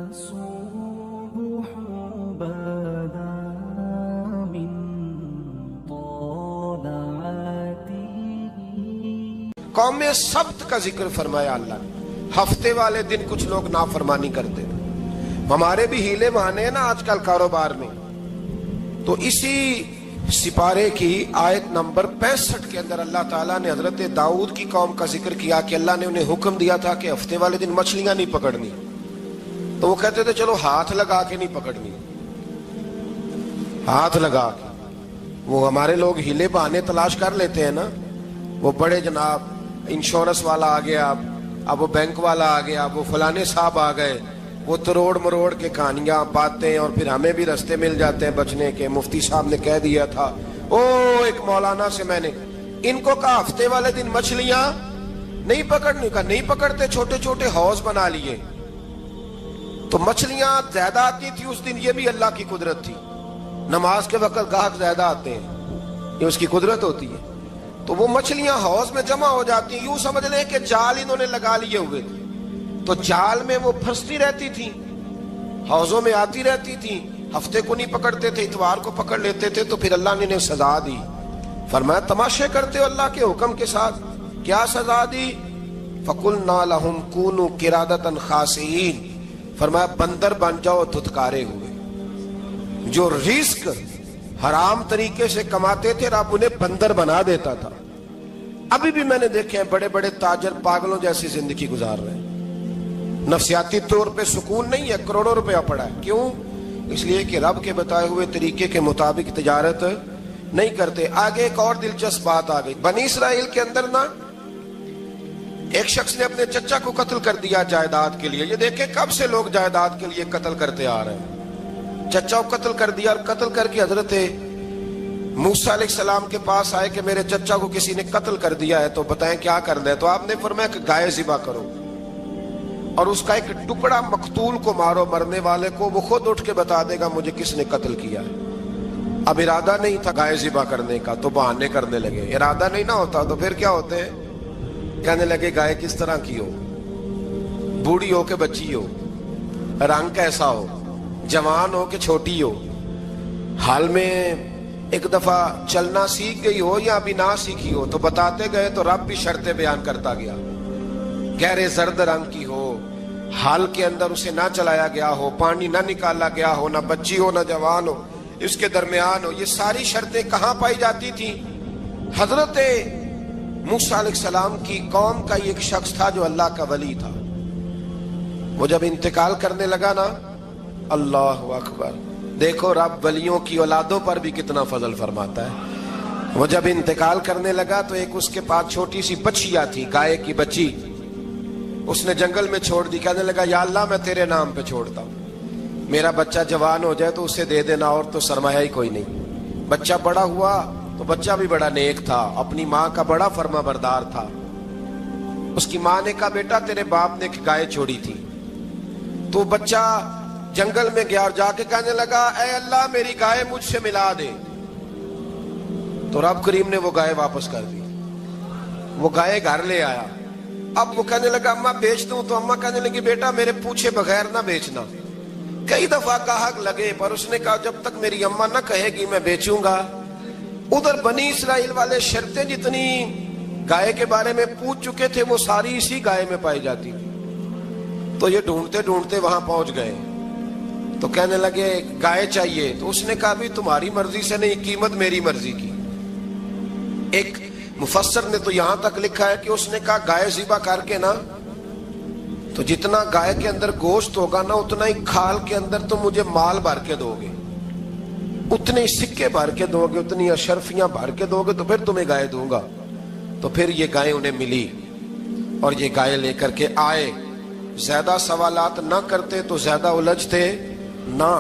الصبح بدا من طلعته. قوم میں سبت کا ذکر فرمایا اللہ نے. ہفتے والے دن کچھ لوگ نافرمانی کرتے ہیں. ہمارے بھی ہیلے بہانے ہیں نا آج کل کاروبار میں. تو اسی سپارے کی آیت نمبر 65 کے اندر اللہ تعالیٰ نے حضرت داؤد کی قوم کا ذکر کیا کہ اللہ نے انہیں حکم دیا تھا کہ ہفتے والے دن مچھلیاں نہیں پکڑنی. تو وہ کہتے تھے چلو ہاتھ لگا کے نہیں پکڑنی, ہاتھ لگا کے. وہ ہمارے لوگ ہیلے بہانے تلاش کر لیتے ہیں نا. وہ بڑے جناب انشورنس والا آ گیا, اب وہ بینک والا آ گیا, وہ فلانے صاحب آ گئے, وہ تروڑ مروڑ کے کہانیاں باتیں, اور پھر ہمیں بھی رستے مل جاتے ہیں بچنے کے. مفتی صاحب نے کہہ دیا تھا, ایک مولانا سے میں نے ان کو کہا ہفتے والے دن مچھلیاں نہیں پکڑنی. کہا نہیں پکڑتے, چھوٹے چھوٹے حوض بنا لیے. تو مچھلیاں زیادہ آتی تھی اس دن, یہ بھی اللہ کی قدرت تھی. نماز کے وقت گاہک زیادہ آتے ہیں, یہ اس کی قدرت ہوتی ہے. تو وہ مچھلیاں حوض میں جمع ہو جاتی ہیں. یوں سمجھ لیں کہ جال انہوں نے لگا لیے ہوئے تھے, تو جال میں وہ پھنستی رہتی تھی, حوضوں میں آتی رہتی تھی. ہفتے کو نہیں پکڑتے تھے, اتوار کو پکڑ لیتے تھے. تو پھر اللہ نے انہیں سزا دی. فرمایا تماشے کرتے ہو اللہ کے حکم کے ساتھ. کیا سزا دی؟ فَقُلْنَا لَهُمْ كُونُوا قِرَادَةً خَاسِئِينَ. فرمایا بندر بن جاؤ دھتکارے ہوئے. جو رزق حرام طریقے سے کماتے تھے رب انہیں بندر بنا دیتا تھا. ابھی بھی میں نے دیکھے ہیں بڑے بڑے تاجر پاگلوں جیسی زندگی گزار رہے ہیں. نفسیاتی طور پہ سکون نہیں ہے, کروڑوں روپیہ پڑا ہے. کیوں؟ اس لیے کہ رب کے بتائے ہوئے طریقے کے مطابق تجارت نہیں کرتے. آگے ایک اور دلچسپ بات آ گئی. بنی اسرائیل کے اندر نا ایک شخص نے اپنے چچا کو قتل کر دیا جائیداد کے لیے. یہ دیکھیں کب سے لوگ جائیداد کے لیے قتل کرتے آ رہے ہیں. چچا کو قتل کر دیا, اور قتل کر کے حضرت موسیٰ علیہ السلام کے پاس آئے کہ میرے چچا کو کسی نے قتل کر دیا ہے, تو بتائیں کیا کرنا ہے. تو آپ نے فرمایا کہ گائے ذبح کرو, اور اس کا ایک ٹکڑا مقتول کو مارو, مرنے والے کو. وہ خود اٹھ کے بتا دے گا مجھے کس نے قتل کیا ہے. اب ارادہ نہیں تھا گائے ذبح کرنے کا, تو بہانے کرنے لگے. ارادہ نہیں نہ ہوتا تو پھر کیا ہوتے ہیں, کہنے لگے گائے کس طرح کی ہو, بوڑھی ہو کہ بچی ہو, رنگ کیسا ہو, جوان ہو کہ چھوٹی ہو, حال میں ایک دفعہ چلنا سیکھ گئی ہو یا ابھی نہ سیکھی ہو. تو بتاتے گئے تو رب بھی شرطیں بیان کرتا گیا. گہرے زرد رنگ کی ہو, حال کے اندر اسے نہ چلایا گیا ہو, پانی نہ نکالا گیا ہو, نہ بچی ہو نہ جوان ہو, اس کے درمیان ہو. یہ ساری شرطیں کہاں پائی جاتی تھی؟ حضرت موسیٰ علیہ السلام کی قوم کا ایک شخص تھا جو اللہ کا ولی تھا. وہ جب انتقال کرنے لگا نا, اللہ اکبر, دیکھو رب ولیوں کی اولادوں پر بھی کتنا فضل فرماتا ہے. وہ جب انتقال کرنے لگا تو ایک اس کے پاس چھوٹی سی بچیا تھی, گائے کی بچی. اس نے جنگل میں چھوڑ دی. کہنے لگا یا اللہ میں تیرے نام پہ چھوڑتا ہوں, میرا بچہ جوان ہو جائے تو اسے دے دینا, اور تو سرمایہ ہی کوئی نہیں. بچہ بڑا ہوا تو بچہ بھی بڑا نیک تھا, اپنی ماں کا بڑا فرما بردار تھا. اس کی ماں نے کہا بیٹا تیرے باپ نے ایک گائے چھوڑی تھی. تو بچہ جنگل میں گیا اور جا کے کہنے لگا اے اللہ میری گائے مجھ سے ملا دے. تو رب کریم نے وہ گائے واپس کر دی. وہ گائے گھر لے آیا. اب وہ کہنے لگا اماں بیچ دوں, تو اماں کہنے لگی بیٹا میرے پوچھے بغیر نہ بیچنا. کئی دفعہ گاہک لگے, پر اس نے کہا جب تک میری اماں نہ کہے گی میں بیچوں گا. ادھر بنی اسرائیل والے شرطیں جتنی گائے کے بارے میں پوچھ چکے تھے وہ ساری اسی گائے میں پائی جاتی تھی. تو یہ ڈھونڈتے ڈھونڈتے وہاں پہنچ گئے. تو کہنے لگے گائے چاہیے. تو اس نے کہا بھی تمہاری مرضی سے نہیں, قیمت میری مرضی کی. ایک مفسر نے تو یہاں تک لکھا ہے کہ اس نے کہا گائے ذبح کر کے نا, تو جتنا گائے کے اندر گوشت ہوگا نا اتنا ہی کھال کے اندر تو مجھے مال بھر کے دو گے, اتنے سکے بھر کے دو گے, اتنی اشرفیاں بھر کے دو گے, تو پھر تمہیں گائے دوں گا. تو پھر یہ گائے انہیں ملی اور یہ گائے لے کر کے آئے. زیادہ سوالات نہ کرتے تو زیادہ الجھتے نہ.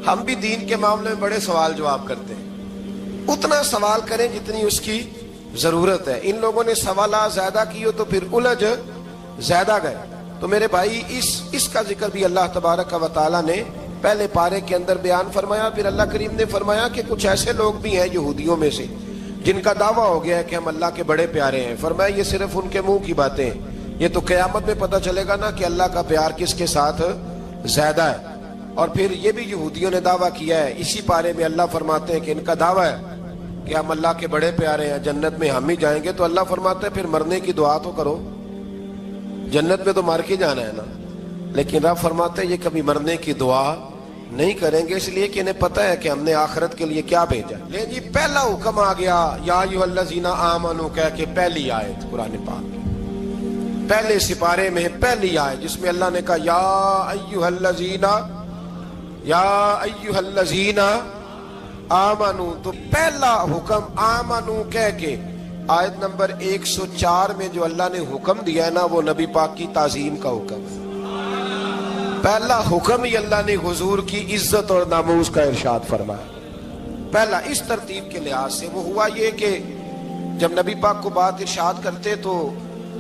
ہم بھی دین کے معاملے میں بڑے سوال جواب کرتے ہیں, اتنا سوال کریں جتنی اس کی ضرورت ہے. ان لوگوں نے سوالات زیادہ کیے تو پھر الجھ زیادہ گئے. تو میرے بھائی اس کا ذکر بھی اللہ تبارک و تعالیٰ نے پہلے پارے کے اندر بیان فرمایا. پھر اللہ کریم نے فرمایا کہ کچھ ایسے لوگ بھی ہیں یہودیوں میں سے جن کا دعویٰ ہو گیا ہے کہ ہم اللہ کے بڑے پیارے ہیں. فرمایا یہ صرف ان کے منہ کی باتیں ہیں, یہ تو قیامت میں پتہ چلے گا نا کہ اللہ کا پیار کس کے ساتھ زیادہ ہے. اور پھر یہ بھی یہودیوں نے دعویٰ کیا ہے اسی پارے میں. اللہ فرماتے ہیں کہ ان کا دعویٰ ہے کہ ہم اللہ کے بڑے پیارے ہیں, جنت میں ہم ہی جائیں گے. تو اللہ فرماتے ہیں پھر مرنے کی دعا تو کرو, جنت میں تو مر کے جانا ہے نا. لیکن رب فرماتے ہیں یہ کبھی مرنے کی دعا نہیں کریں گے, اس لیے کہ انہیں پتہ ہے کہ ہم نے آخرت کے لیے کیا بھیجا. لیکن جی پہلا حکم آ گیا یا ایھا الذین آمنوا کہہ کے, پہلی آیت قرآن پاک پہلے سپارے میں پہلی آیت جس میں اللہ نے کہا یا ایھا الذین آمنوا. تو پہلا حکم آمنوا کہہ کے آیت نمبر 104 میں جو اللہ نے حکم دیا ہے نا, وہ نبی پاک کی تعظیم کا حکم ہے. پہلا حکم ہی اللہ نے حضور کی عزت اور ناموس کا ارشاد فرمایا. پہلا اس ترتیب کے لحاظ سے وہ ہوا یہ کہ جب نبی پاک کو بات ارشاد کرتے تو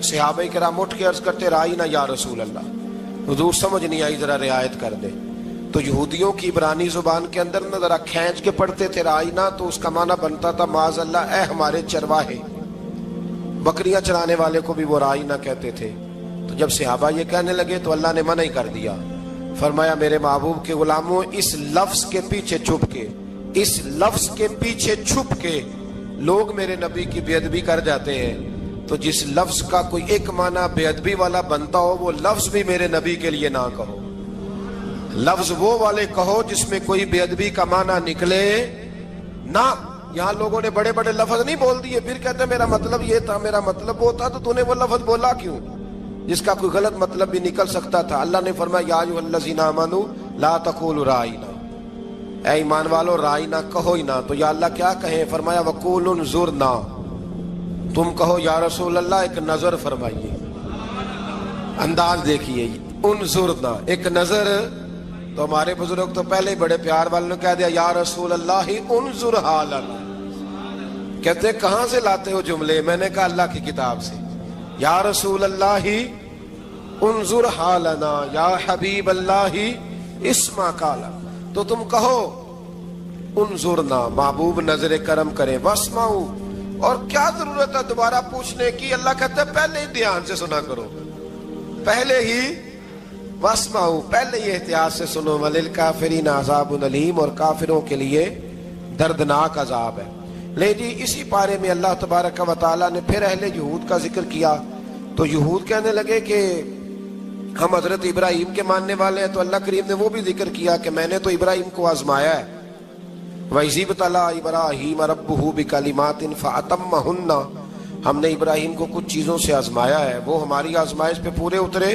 صحابہ کرام اٹھ کے عرض کرتے رائینا یا رسول اللہ, حضور سمجھ نہیں آئی ذرا رعایت کر دے. تو یہودیوں کی عبرانی زبان کے اندر نہ ذرا کھینچ کے پڑھتے تھے رائینا, تو اس کا معنی بنتا تھا معاذ اللہ اے ہمارے چرواہے. بکریاں چرانے والے کو بھی وہ رائینا کہتے تھے. تو جب صحابہ یہ کہنے لگے تو اللہ نے منع ہی کر دیا. فرمایا میرے محبوب کے غلاموں, اس لفظ کے پیچھے چھپ کے, اس لفظ کے پیچھے چھپ کے لوگ میرے نبی کی بے ادبی کر جاتے ہیں. تو جس لفظ کا کوئی ایک معنی بے ادبی والا بنتا ہو وہ لفظ بھی میرے نبی کے لیے نہ کہو. لفظ وہ والے کہو جس میں کوئی بے ادبی کا معنی نکلے نہ. یہاں لوگوں نے بڑے بڑے لفظ نہیں بول دیے, پھر کہتے ہیں میرا مطلب یہ تھا, میرا مطلب وہ تھا. تو تو نے وہ لفظ بولا کیوں جس کا کوئی غلط مطلب بھی نکل سکتا تھا؟ اللہ نے فرمایا یا ایھا الذین آمنوا لا تقولوا رائینا, اے ایمان والو رائینا کہو ہی نہ. تو یا اللہ کیا کہیں؟ فرمایا وقولوا انظرنا, تم کہو یا رسول اللہ ایک نظر فرمائیے. انداز دیکھیے, انظرنا ایک نظر. تو ہمارے بزرگ تو پہلے ہی بڑے پیار والوں نے کہہ دیا یا رسول اللہ انظر حالنا. کہتے کہاں سے لاتے ہو جملے؟ میں نے کہا اللہ کی کتاب سے. یا رسول اللہ انظر حالنا یا حبیب اللہ اسمع قالا. تو تم کہو انظرنا, محبوب نظر کرم کرے, واسمعوا, اور کیا ضرورت ہے دوبارہ پوچھنے کی؟ اللہ کہتا ہے پہلے ہی دھیان سے سنا کرو, پہلے ہی واسمعوا, پہلے ہی احتیاط سے سنو. وللکافرین عذاب علیم, اور کافروں کے لیے دردناک عذاب ہے. لے جی اسی پارے میں اللہ تبارک و تعالیٰ نے پھر اہل یہود کا ذکر کیا. تو یہود کہنے لگے کہ ہم حضرت ابراہیم کے ماننے والے ہیں. تو اللہ کریم نے وہ بھی ذکر کیا کہ میں نے تو ابراہیم کو آزمایا ہے. وَإِذِ ابْتَلَىٰ إِبْرَاهِيمَ رَبُّهُ بِكَلِمَاتٍ فَأَتَمَّهُنَّ, ہم نے ابراہیم کو کچھ چیزوں سے آزمایا ہے, وہ ہماری آزمائش پہ پورے اترے.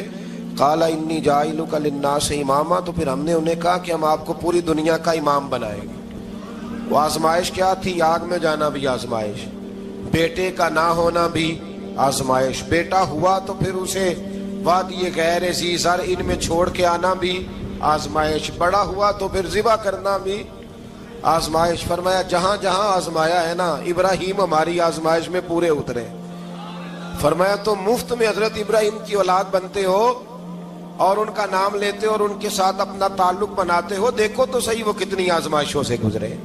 قَالَ إِنِّي جَاعِلُكَ لِلنَّاسِ إِمَامًا, تو پھر ہم نے انہیں کہا کہ ہم آپ کو پوری دنیا کا امام بنائیں گے. وہ آزمائش کیا تھی؟ آگ میں جانا بھی آزمائش, بیٹے کا نہ ہونا بھی آزمائش, بیٹا ہوا تو پھر اسے وادی غیر ذی زرع ان میں چھوڑ کے آنا بھی آزمائش, بڑا ہوا تو پھر ذبح کرنا بھی آزمائش. فرمایا جہاں جہاں آزمایا ہے نا ابراہیم ہماری آزمائش میں پورے اترے. فرمایا تو مفت میں حضرت ابراہیم کی اولاد بنتے ہو اور ان کا نام لیتے ہو اور ان کے ساتھ اپنا تعلق بناتے ہو, دیکھو تو صحیح وہ کتنی آزمائشوں سے گزرے.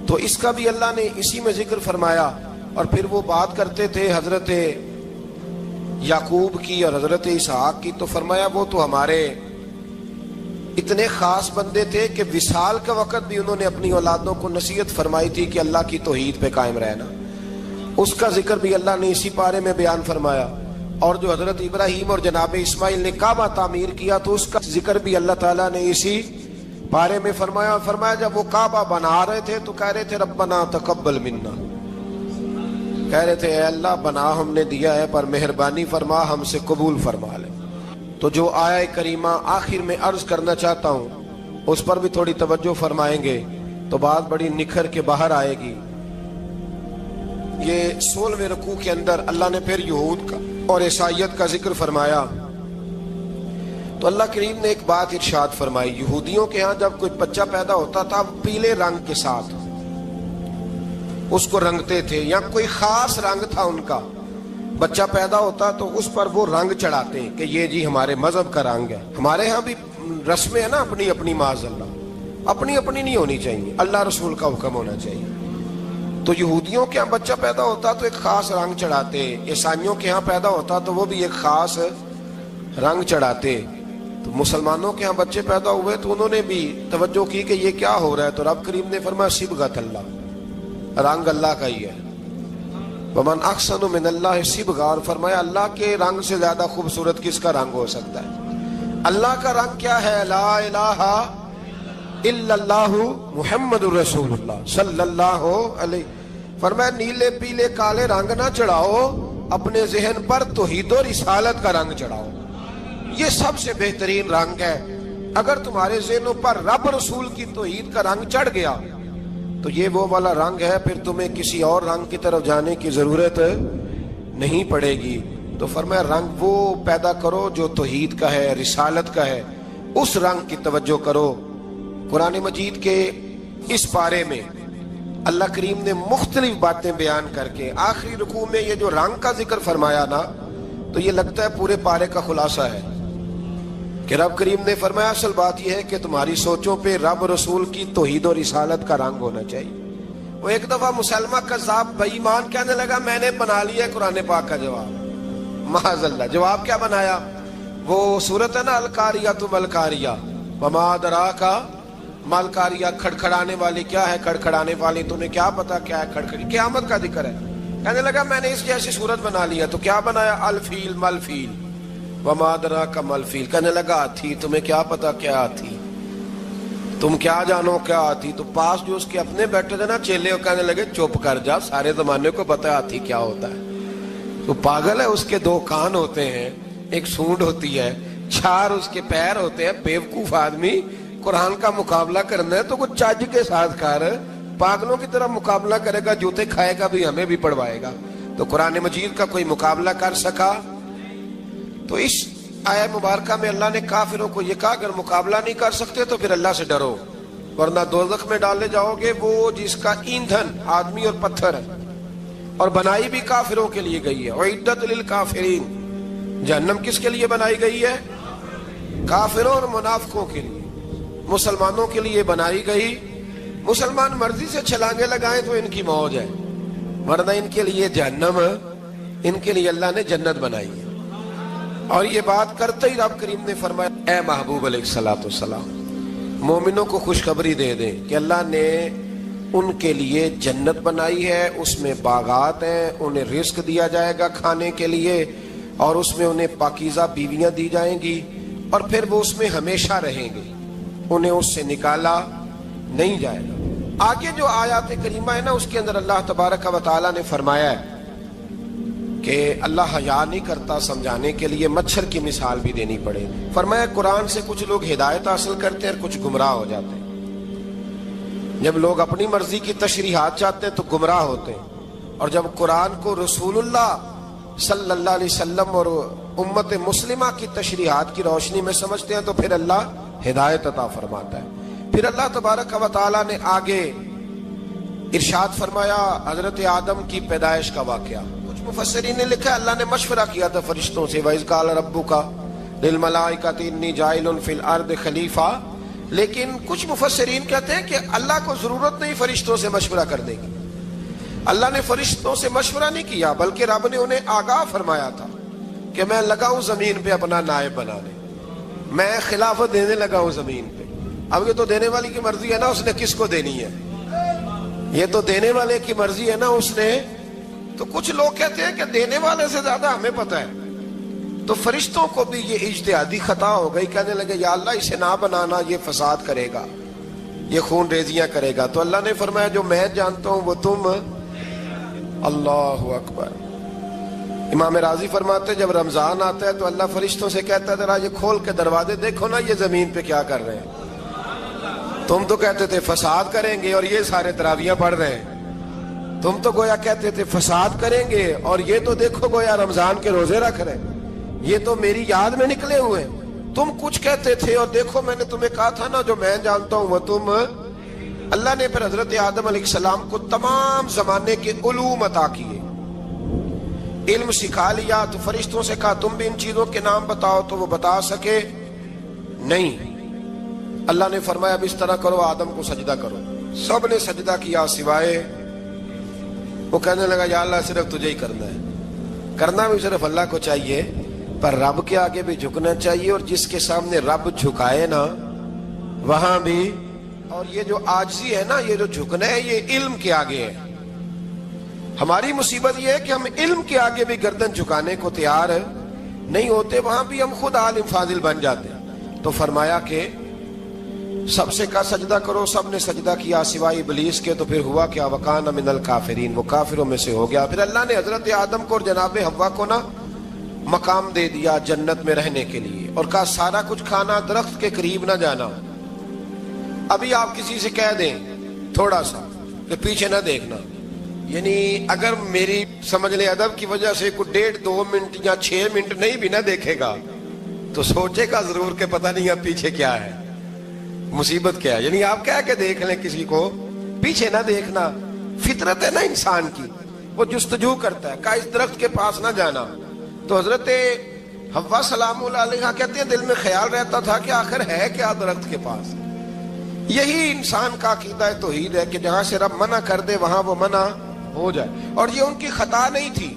تو اس کا بھی اللہ نے اسی میں ذکر فرمایا. اور پھر وہ بات کرتے تھے حضرت یعقوب کی اور حضرت اسحاق کی. تو فرمایا وہ تو ہمارے اتنے خاص بندے تھے کہ وصال کے وقت بھی انہوں نے اپنی اولادوں کو نصیحت فرمائی تھی کہ اللہ کی توحید پہ قائم رہنا. اس کا ذکر بھی اللہ نے اسی پارے میں بیان فرمایا. اور جو حضرت ابراہیم اور جناب اسماعیل نے کعبہ تعمیر کیا تو اس کا ذکر بھی اللہ تعالیٰ نے اسی پارے میں فرمایا. فرمایا جب وہ کعبہ بنا رہے تھے تو کہہ رہے تھے ربنا تقبل منا, کہہ رہے تھے اے اللہ بنا ہم نے دیا ہے پر مہربانی فرما ہم سے قبول فرما لے. تو جو آیہ کریمہ آخر میں عرض کرنا چاہتا ہوں اس پر بھی تھوڑی توجہ فرمائیں گے تو بات بڑی نکھر کے باہر آئے گی. یہ 16ویں رکوع کے اندر اللہ نے پھر یہود کا اور عیسائیت کا ذکر فرمایا. تو اللہ کریم نے ایک بات ارشاد فرمائی. یہودیوں کے ہاں جب کوئی بچہ پیدا ہوتا تھا پیلے رنگ کے ساتھ اس کو رنگتے تھے, یا کوئی خاص رنگ تھا ان کا. بچہ پیدا ہوتا تو اس پر وہ رنگ چڑھاتے کہ یہ جی ہمارے مذہب کا رنگ ہے. ہمارے ہاں بھی رسمیں ہیں نا اپنی اپنی, معاذ اللہ اپنی اپنی نہیں ہونی چاہیے, اللہ رسول کا حکم ہونا چاہیے. تو یہودیوں کے ہاں بچہ پیدا ہوتا تو ایک خاص رنگ چڑھاتے, عیسائیوں کے ہاں پیدا ہوتا تو وہ بھی ایک خاص رنگ چڑھاتے. تو مسلمانوں کے ہاں بچے پیدا ہوئے تو انہوں نے بھی توجہ کی کہ یہ کیا ہو رہا ہے، تو رب کریم نے فرمایا صبغۃ اللہ، رنگ اللہ کا ہی ہے، ومن احسن من اللہ صبغہ، اور فرمایا اللہ کے رنگ سے زیادہ خوبصورت کس کا رنگ ہو سکتا ہے؟ اللہ کا رنگ کیا ہے؟ لا الہ الا اللہ محمد الرسول اللہ صلی اللہ علیہ، فرمایا نیلے پیلے کالے رنگ نہ چڑھاؤ، اپنے ذہن پر توحید و رسالت کا رنگ چڑھاؤ، یہ سب سے بہترین رنگ ہے۔ اگر تمہارے ذہنوں پر رب رسول کی توحید کا رنگ چڑھ گیا تو یہ وہ والا رنگ ہے، پھر تمہیں کسی اور رنگ کی طرف جانے کی ضرورت نہیں پڑے گی۔ تو فرمایا رنگ وہ پیدا کرو جو توحید کا ہے، رسالت کا ہے، اس رنگ کی توجہ کرو۔ قرآن مجید کے اس پارے میں اللہ کریم نے مختلف باتیں بیان کر کے آخری رکوع میں یہ جو رنگ کا ذکر فرمایا نا، تو یہ لگتا ہے پورے پارے کا خلاصہ ہے کہ رب کریم نے فرمایا اصل بات یہ ہے کہ تمہاری سوچوں پہ رب رسول کی توحید و رسالت کا رنگ ہونا چاہیے۔ وہ ایک دفعہ مسلمہ کذاب بے ایمان کہنے لگا میں نے بنا لیا ہے قرآن پاک کا جواب، معاذ اللہ۔ جواب کیا بنایا؟ وہ سورت ہے نا القاریہ ملقاریہ، وما ادراک ملقاریہ، کھڑکھڑانے والی کیا ہے؟ کھڑکھڑانے والی، تمہیں کیا پتا کیا ہے کھڑکھڑی؟ قیامت کا ذکر ہے۔ کہنے لگا میں نے اس جیسی صورت بنا لیا، تو کیا بنایا؟ الفیل ملفیل، وما ادراک ملفیل۔ کہنے لگا ہاتھی، تمہیں کیا پتا کیا ہاتھی؟ تم کیا جانو کیا ہاتھی؟ تو پاس جو اس کے اپنے بیٹھے تھے نا چیلے، کہنے لگے چپ کر جا، سارے زمانے کو پتا ہے ہاتھی کیا ہوتا ہے۔ تو پاگل ہے، اس کے دو کان ہوتے ہیں، ایک سونڈ ہوتی ہے، چار اس کے پیر ہوتے ہیں۔ بیوقوف آدمی قرآن کا مقابلہ کرنا ہے تو کچھ چج کے ساتھ کر، پاگلوں کی طرح مقابلہ کرے گا، جوتے کھائے گا بھی، ہمیں بھی پڑھوائے گا۔ تو قرآن مجید کا کوئی مقابلہ کر سکا؟ تو اس آیہ مبارکہ میں اللہ نے کافروں کو یہ کہا اگر مقابلہ نہیں کر سکتے تو پھر اللہ سے ڈرو، ورنہ دوزخ میں ڈالے جاؤ گے، وہ جس کا ایندھن آدمی اور پتھر ہے، اور بنائی بھی کافروں کے لیے گئی ہے۔ اعدت للکافرین، جہنم کس کے لیے بنائی گئی ہے؟ کافروں اور منافقوں کے لیے۔ مسلمانوں کے لیے بنائی گئی، مسلمان مرضی سے چھلانگے لگائیں تو ان کی موج ہے، ورنہ ان کے لیے جہنم، ان کے لیے اللہ نے جنت بنائی ہے۔ اور یہ بات کرتے ہی رب کریم نے فرمایا اے محبوب علیہ الصلوۃ والسلام، مومنوں کو خوشخبری دے دیں کہ اللہ نے ان کے لیے جنت بنائی ہے، اس میں باغات ہیں، انہیں رزق دیا جائے گا کھانے کے لیے، اور اس میں انہیں پاکیزہ بیویاں دی جائیں گی، اور پھر وہ اس میں ہمیشہ رہیں گے، انہیں اس سے نکالا نہیں جائے گا۔ آگے جو آیات کریمہ ہے نا، اس کے اندر اللہ تبارک و تعالیٰ نے فرمایا ہے کہ اللہ حیا نہیں کرتا سمجھانے کے لیے، مچھر کی مثال بھی دینی پڑے۔ فرمایا قرآن سے کچھ لوگ ہدایت حاصل کرتے ہیں اور کچھ گمراہ ہو جاتے ہیں۔ جب لوگ اپنی مرضی کی تشریحات چاہتے ہیں تو گمراہ ہوتے ہیں، اور جب قرآن کو رسول اللہ صلی اللہ علیہ وسلم اور امت مسلمہ کی تشریحات کی روشنی میں سمجھتے ہیں تو پھر اللہ ہدایت عطا فرماتا ہے۔ پھر اللہ تبارک و تعالیٰ نے آگے ارشاد فرمایا حضرت آدم کی پیدائش کا واقعہ۔ کچھ مفسرین نے لکھا اللہ نے مشورہ کیا تھا فرشتوں سے، وَإِذْ قَالَ رَبُّكَ لِلْمَلَائِكَةِ إِنِّي جَاعِلٌ فِي الْأَرْضِ خَلِيفَةً، لیکن کچھ مفسرین کہتے ہیں کہ اللہ کو ضرورت نہیں فرشتوں سے مشورہ کرنے کی، اللہ نے فرشتوں سے مشورہ نہیں کیا، بلکہ رب نے انہیں آگاہ فرمایا تھا کہ میں لگا ہوں زمین پہ اپنا نائب بنانے، میں خلافت دینے لگا ہوں زمین پہ۔ اب یہ تو دینے والی کی مرضی ہے نا، اس نے کس کو دینی ہے، یہ تو دینے والے کی مرضی ہے نا، اس نے۔ تو کچھ لوگ کہتے ہیں کہ دینے والے سے زیادہ ہمیں پتہ ہے۔ تو فرشتوں کو بھی یہ اجتہادی خطا ہو گئی، کہنے لگے یا اللہ اسے نہ بنانا، یہ فساد کرے گا، یہ خون ریزیاں کرے گا۔ تو اللہ نے فرمایا جو میں جانتا ہوں وہ تم، اللہ اکبر۔ امام راضی فرماتے جب رمضان آتا ہے تو اللہ فرشتوں سے کہتا ہے ذرا یہ کھول کے دروازے دیکھو نا یہ زمین پہ کیا کر رہے ہیں، تم تو کہتے تھے فساد کریں گے اور یہ سارے تراویحیں پڑھ رہے ہیں، تم تو گویا کہتے تھے فساد کریں گے اور یہ تو دیکھو گویا رمضان کے روزے رکھ رہے ہیں، یہ تو میری یاد میں نکلے ہوئے ہیں، تم کچھ کہتے تھے اور دیکھو میں نے تمہیں کہا تھا نا جو میں جانتا ہوں وہ تم۔ اللہ نے پھر حضرت آدم علیہ السلام کو تمام زمانے کے علوم عطا کیے، علم سکھا لیا۔ تو فرشتوں سے کہا تم بھی ان چیزوں کے نام بتاؤ، تو وہ بتا سکے نہیں۔ اللہ نے فرمایا اب اس طرح کرو آدم کو سجدہ کرو، سب نے سجدہ کیا سوائے، وہ کہنے لگا یا اللہ صرف تجھے ہی کرنا ہے، کرنا بھی صرف اللہ کو چاہیے، پر رب کے آگے بھی جھکنا چاہیے، اور جس کے سامنے رب جھکائے نا وہاں بھی. اور یہ جو عاجزی ہے نا، یہ جو جھکنا ہے، یہ علم کے آگے ہے. ہماری مصیبت یہ ہے کہ ہم علم کے آگے بھی گردن جھکانے کو تیار نہیں ہوتے، وہاں بھی ہم خود عالم فاضل بن جاتے ہیں. تو فرمایا کہ سب سے کا سجدہ کرو، سب نے سجدہ کیا سوائے ابلیس کے. تو پھر ہوا کیا؟ وَكَانَ مِنَ الْكَافِرِينَ، وہ کافروں میں سے ہو گیا. پھر اللہ نے حضرت آدم کو اور جناب حوا کو نا مقام دے دیا جنت میں رہنے کے لیے، اور کہا سارا کچھ کھانا، درخت کے قریب نہ جانا. ابھی آپ کسی سے کہہ دیں تھوڑا سا کہ پیچھے نہ دیکھنا، یعنی اگر میری سمجھ لیں ادب کی وجہ سے کوئی 1.5-2 منٹ یا 6 منٹ نہیں بھی نہ دیکھے گا تو سوچے گا ضرور کہ پتہ نہیں اب پیچھے کیا ہے، مصیبت کیا ہے. یعنی آپ کہہ کے دیکھ لیں کسی کو، پیچھے نہ دیکھنا. فطرت ہے نا انسان کی، وہ جستجو کرتا ہے، کہا اس درخت کے پاس نہ جانا. تو حضرت حوا سلام اللہ علیہ کہتے ہیں دل میں خیال رہتا تھا کہ آخر ہے کیا درخت کے پاس. یہی انسان کا عقیدہ توحید ہے کہ جہاں سے رب منع کر دے وہاں وہ منع ہو جائے. اور یہ ان کی خطا نہیں تھی،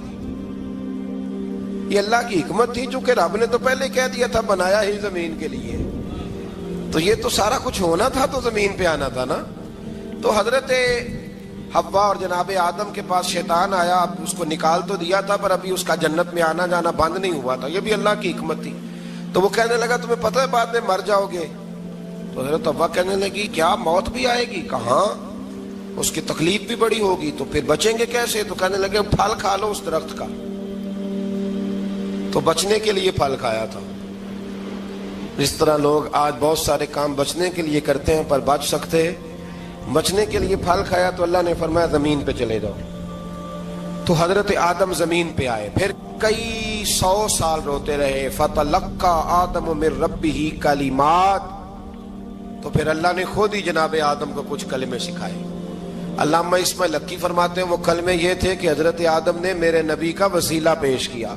یہ اللہ کی حکمت تھی، چونکہ رب نے تو پہلے کہہ دیا تھا بنایا ہی زمین کے لیے، تو یہ تو سارا کچھ ہونا تھا تو زمین پہ آنا تھا نا. تو حضرت حوا اور جناب آدم کے پاس شیطان آیا، اب اس کو نکال تو دیا تھا پر ابھی اس کا جنت میں آنا جانا بند نہیں ہوا تھا، یہ بھی اللہ کی حکمت تھی. تو وہ کہنے لگا تمہیں پتہ ہے بعد میں مر جاؤ گے. تو حضرت حوا کہنے لگی کیا موت بھی آئے گی؟ کہاں، اس کی تکلیف بھی بڑی ہوگی، تو پھر بچیں گے کیسے؟ تو کہنے لگے پھل کھا لو اس درخت کا. تو بچنے کے لیے پھل کھایا تھا. اس طرح لوگ آج بہت سارے کام بچنے کے لیے کرتے ہیں پر بچ سکتے، بچنے کے لیے پھل کھایا تو اللہ نے فرمایا زمین پہ چلے جاؤ. تو حضرت آدم زمین پہ آئے، پھر کئی 100 سال روتے رہے. فَتَلَقَّى آدَمُ مِن رَبِّهِ کَلِمَاتٍ، تو پھر اللہ نے خود ہی جناب آدم کو کچھ کلمے سکھائے. علامہ اسماعیل حقی فرماتے ہیں وہ کلمے یہ تھے کہ حضرت آدم نے میرے نبی کا وسیلہ پیش کیا،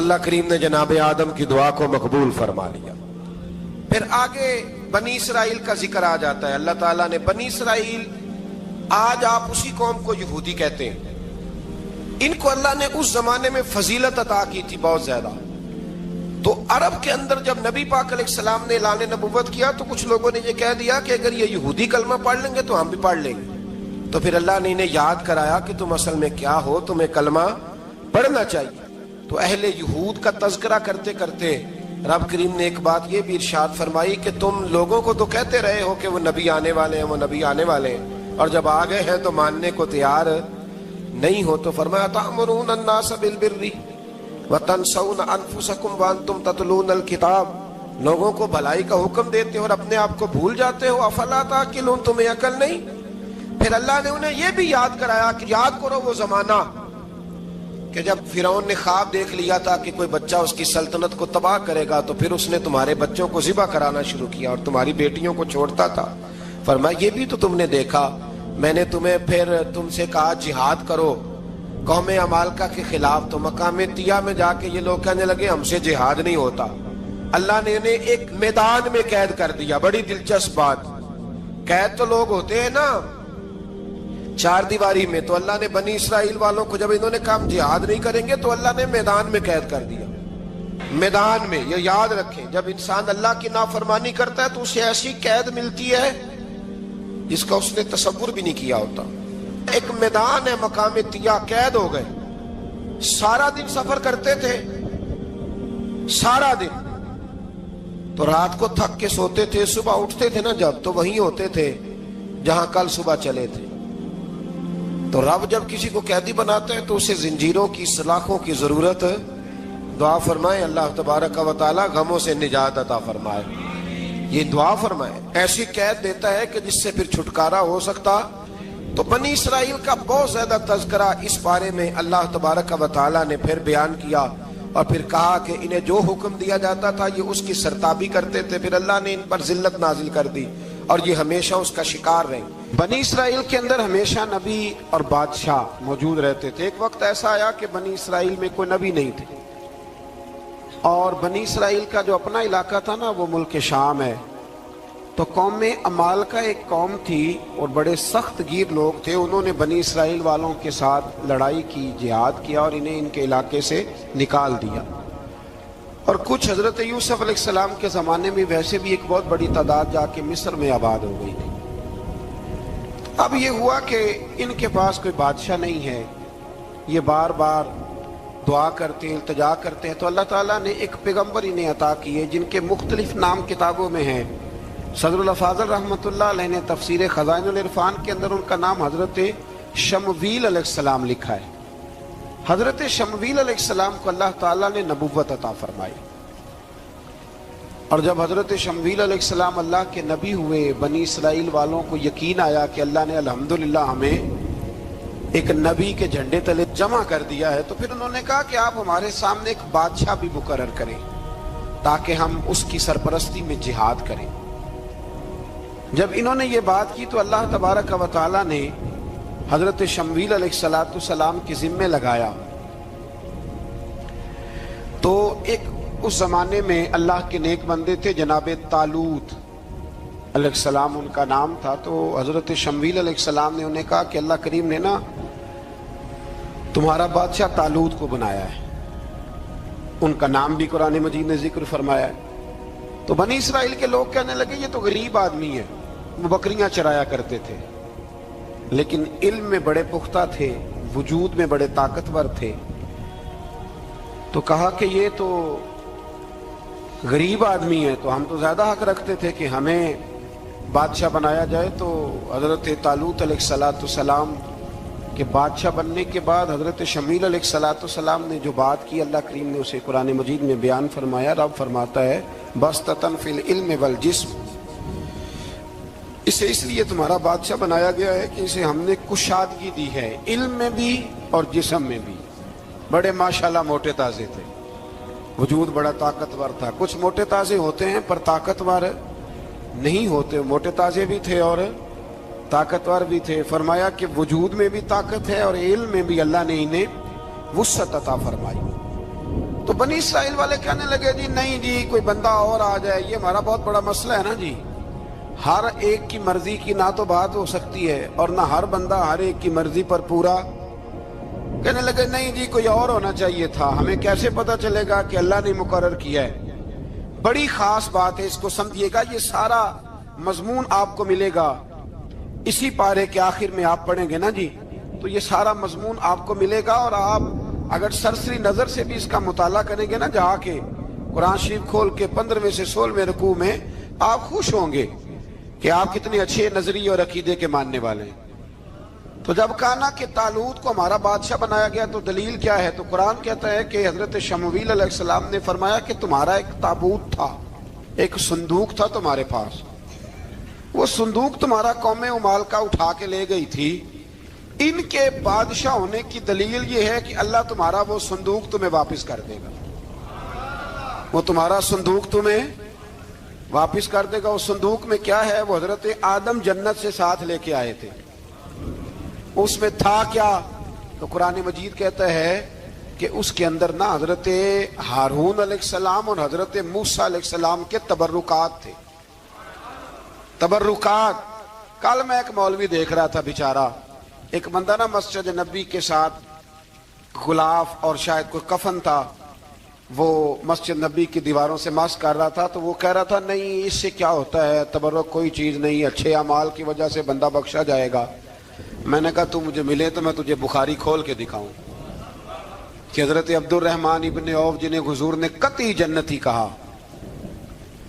اللہ کریم نے جناب آدم کی دعا کو مقبول فرما لیا. پھر آگے بنی اسرائیل کا ذکر آ جاتا ہے. اللہ تعالیٰ نے بنی اسرائیل، آج آپ اسی قوم کو یہودی کہتے ہیں، ان کو اللہ نے اس زمانے میں فضیلت عطا کی تھی بہت زیادہ. تو عرب کے اندر جب نبی پاک علیہ السلام نے اعلان نبوت کیا تو کچھ لوگوں نے یہ کہہ دیا کہ اگر یہ یہودی کلمہ پڑھ لیں گے تو ہم بھی پڑھ لیں گے. تو پھر اللہ نے انہیں یاد کرایا کہ تم اصل میں کیا ہو، تمہیں کلمہ پڑھنا چاہیے. تو اہل یہود کا تذکرہ کرتے کرتے رب کریم نے ایک بات یہ بھی ارشاد فرمائی کہ تم لوگوں کو تو کہتے رہے ہو کہ وہ نبی آنے والے ہیں، وہ نبی آنے والے ہیں، اور جب آ گئے ہیں تو ماننے کو تیار نہیں ہو. تو فرمایا تأمرون الناس بالبر وتنسون انفسکم وانتم تتلون الکتاب، لوگوں کو بھلائی کا حکم دیتے ہو اور اپنے آپ کو بھول جاتے ہو. افلا تعقلون، تمہیں عقل نہیں؟ پھر اللہ نے انہیں یہ بھی یاد کرایا کہ یاد کرو وہ زمانہ کہ جب فرعون نے خواب دیکھ لیا تھا کہ کوئی بچہ اس کی سلطنت کو تباہ کرے گا، تو پھر اس نے تمہارے بچوں کو ذبح کرانا شروع کیا اور تمہاری بیٹیوں کو چھوڑتا تھا. فرمایا یہ بھی تو تم نے دیکھا، میں نے تمہیں پھر تم سے کہا جہاد کرو قوم عمالقہ کے خلاف، تو مقام طیہ میں جا کے یہ لوگ کہنے لگے ہم سے جہاد نہیں ہوتا. اللہ نے انہیں ایک میدان میں قید کر دیا. بڑی دلچسپ بات، قید تو لوگ ہوتے ہیں نا چار دیواری میں، تو اللہ نے بنی اسرائیل والوں کو جب انہوں نے کہا جہاد نہیں کریں گے تو اللہ نے میدان میں قید کر دیا. میدان میں، یہ یاد رکھیں، جب انسان اللہ کی نافرمانی کرتا ہے تو اسے ایسی قید ملتی ہے جس کا اس نے تصور بھی نہیں کیا ہوتا. ایک میدان ہے مقام طیہ، قید ہو گئے، سارا دن سفر کرتے تھے، سارا دن، تو رات کو تھک کے سوتے تھے، صبح اٹھتے تھے نا جب، تو وہیں ہوتے تھے جہاں کل صبح چلے تھے. تو رب جب کسی کو قیدی بناتا ہے تو اسے زنجیروں کی، سلاخوں کی ضرورت، دعا فرمائے اللہ تبارک و تعالی غموں سے نجات عطا فرمائے. یہ دعا فرمائے، ایسی قید دیتا ہے کہ جس سے پھر چھٹکارا ہو سکتا. تو بنی اسرائیل کا بہت زیادہ تذکرہ اس بارے میں اللہ تبارک و تعالی نے پھر بیان کیا، اور پھر کہا کہ انہیں جو حکم دیا جاتا تھا یہ اس کی سرتابی کرتے تھے. پھر اللہ نے ان پر ذلت نازل کر دی اور یہ ہمیشہ اس کا شکار رہے. بنی اسرائیل کے اندر ہمیشہ نبی اور بادشاہ موجود رہتے تھے. ایک وقت ایسا آیا کہ بنی اسرائیل میں کوئی نبی نہیں تھے، اور بنی اسرائیل کا جو اپنا علاقہ تھا نا وہ ملک شام ہے. تو قوم عمالقہ ایک قوم تھی اور بڑے سخت گیر لوگ تھے. انہوں نے بنی اسرائیل والوں کے ساتھ لڑائی کی، جہاد کیا اور انہیں ان کے علاقے سے نکال دیا. اور کچھ حضرت یوسف علیہ السلام کے زمانے میں ویسے بھی ایک بہت بڑی تعداد جا کے مصر میں آباد ہو گئی تھی۔ اب یہ ہوا کہ ان کے پاس کوئی بادشاہ نہیں ہے، یہ بار بار دعا کرتے ہیں، التجا کرتے ہیں، تو اللہ تعالیٰ نے ایک پیغمبر انہیں عطا کیے جن کے مختلف نام کتابوں میں ہیں۔ صدر الافاضل رحمۃ اللہ علیہ نے تفسیر خزائن العرفان کے اندر ان کا نام حضرت شمویل علیہ السلام لکھا ہے۔ حضرت شمویل علیہ السلام کو اللہ تعالیٰ نے نبوت عطا فرمائی، اور جب حضرت شمویل علیہ السلام اللہ کے نبی ہوئے، بنی اسرائیل والوں کو یقین آیا کہ اللہ نے الحمدللہ ہمیں ایک نبی کے جھنڈے تلے جمع کر دیا ہے، تو پھر انہوں نے کہا کہ آپ ہمارے سامنے ایک بادشاہ بھی مقرر کریں تاکہ ہم اس کی سرپرستی میں جہاد کریں۔ جب انہوں نے یہ بات کی تو اللہ تبارک و تعالیٰ نے حضرت شمویل علیہ السلام کے ذمے لگایا۔ تو ایک اس زمانے میں اللہ کے نیک بندے تھے جناب طالوت علیہ السلام ان کا نام تھا، تو حضرت شمویل علیہ السلام نے انہیں کہا کہ اللہ کریم نے نا تمہارا بادشاہ طالوت کو بنایا ہے، ان کا نام بھی قرآن مجید نے ذکر فرمایا ہے۔ تو بنی اسرائیل کے لوگ کہنے لگے یہ تو غریب آدمی ہے، وہ بکریاں چرایا کرتے تھے، لیکن علم میں بڑے پختہ تھے، وجود میں بڑے طاقتور تھے۔ تو کہا کہ یہ تو غریب آدمی ہے، تو ہم تو زیادہ حق رکھتے تھے کہ ہمیں بادشاہ بنایا جائے۔ تو حضرت طالوت علیہ السلام کے بادشاہ بننے کے بعد حضرت شمویل علیہ السلام نے جو بات کی، اللہ کریم نے اسے قرآن مجید میں بیان فرمایا۔ رب فرماتا ہے بسطۃ فی العلم والجسم، اسے اس لیے تمہارا بادشاہ بنایا گیا ہے کہ اسے ہم نے کشادگی دی ہے، علم میں بھی اور جسم میں بھی۔ بڑے ماشاءاللہ موٹے تازے تھے، وجود بڑا طاقتور تھا۔ کچھ موٹے تازے ہوتے ہیں پر طاقتور نہیں ہوتے، موٹے تازے بھی تھے اور طاقتور بھی تھے۔ فرمایا کہ وجود میں بھی طاقت ہے اور علم میں بھی اللہ نے انہیں وسعت عطا فرمائی۔ تو بنی اسرائیل والے کہنے لگے جی نہیں جی کوئی بندہ اور آ جائے، یہ ہمارا بہت بڑا مسئلہ ہے نا جی، ہر ایک کی مرضی کی نہ تو بات ہو سکتی ہے اور نہ ہر بندہ ہر ایک کی مرضی پر پورا۔ کہنے لگے نہیں جی کوئی اور ہونا چاہیے تھا، ہمیں کیسے پتا چلے گا کہ اللہ نے مقرر کیا ہے؟ بڑی خاص بات ہے، اس کو سمجھیے گا، یہ سارا مضمون آپ کو ملے گا اسی پارے کے آخر میں، آپ پڑھیں گے نا جی تو یہ سارا مضمون آپ کو ملے گا، اور آپ اگر سرسری نظر سے بھی اس کا مطالعہ کریں گے نا، جا کے قرآن شریف کھول کے 15ویں سے 16ویں رکوع میں، آپ خوش ہوں گے کہ آپ کتنے اچھے نظریے اور عقیدے کے ماننے والے ہیں۔ تو جب کہا نا کہ طالوت کو ہمارا بادشاہ بنایا گیا تو دلیل کیا ہے؟ تو قرآن کہتا ہے کہ حضرت شمویل علیہ السلام نے فرمایا کہ تمہارا ایک تابوت تھا، ایک صندوق تھا تمہارے پاس، وہ صندوق تمہارا قوم عمالقہ اٹھا کے لے گئی تھی، ان کے بادشاہ ہونے کی دلیل یہ ہے کہ اللہ تمہارا وہ صندوق تمہیں واپس کر دے گا، وہ تمہارا صندوق تمہیں واپس کر دے گا۔ اس صندوق میں کیا ہے؟ وہ حضرت آدم جنت سے ساتھ لے کے آئے تھے، اس میں تھا کیا؟ تو قرآن مجید کہتا ہے کہ اس کے اندر نا حضرت ہارون علیہ السلام اور حضرت موسیٰ علیہ السلام کے تبرکات تھے، تبرکات۔ کل میں ایک مولوی دیکھ رہا تھا بیچارہ، ایک بندہ نا مسجد نبی کے ساتھ غلاف اور شاید کوئی کفن تھا، وہ مسجد نبی کی دیواروں سے مس کر رہا تھا، تو وہ کہہ رہا تھا نہیں اس سے کیا ہوتا ہے، تبرک کوئی چیز نہیں، اچھے اعمال کی وجہ سے بندہ بخشا جائے گا۔ میں نے کہا تو مجھے ملے تو میں تجھے بخاری کھول کے دکھاؤں کہ حضرت عبد الرحمن ابن عوف جنہیں حضور نے قطعی جنتی کہا،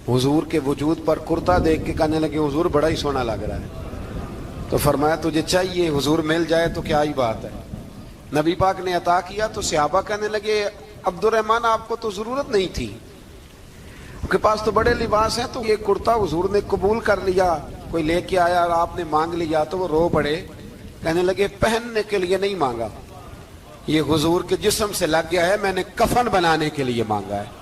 حضور کے وجود پر کرتا دیکھ کے کہنے لگے حضور بڑا ہی سونا لگ رہا ہے، تو فرمایا تجھے چاہیے حضور مل جائے تو کیا ہی بات ہے۔ نبی پاک نے عطا کیا تو صحابہ کہنے لگے عبد الرحمن آپ کو تو ضرورت نہیں تھی، آپ کے پاس تو بڑے لباس ہیں، تو یہ کرتا حضور نے قبول کر لیا، کوئی لے کے آیا اور آپ نے مانگ لیا، تو وہ رو پڑے، کہنے لگے پہننے کے لیے نہیں مانگا، یہ حضور کے جسم سے لگ گیا ہے، میں نے کفن بنانے کے لیے مانگا ہے۔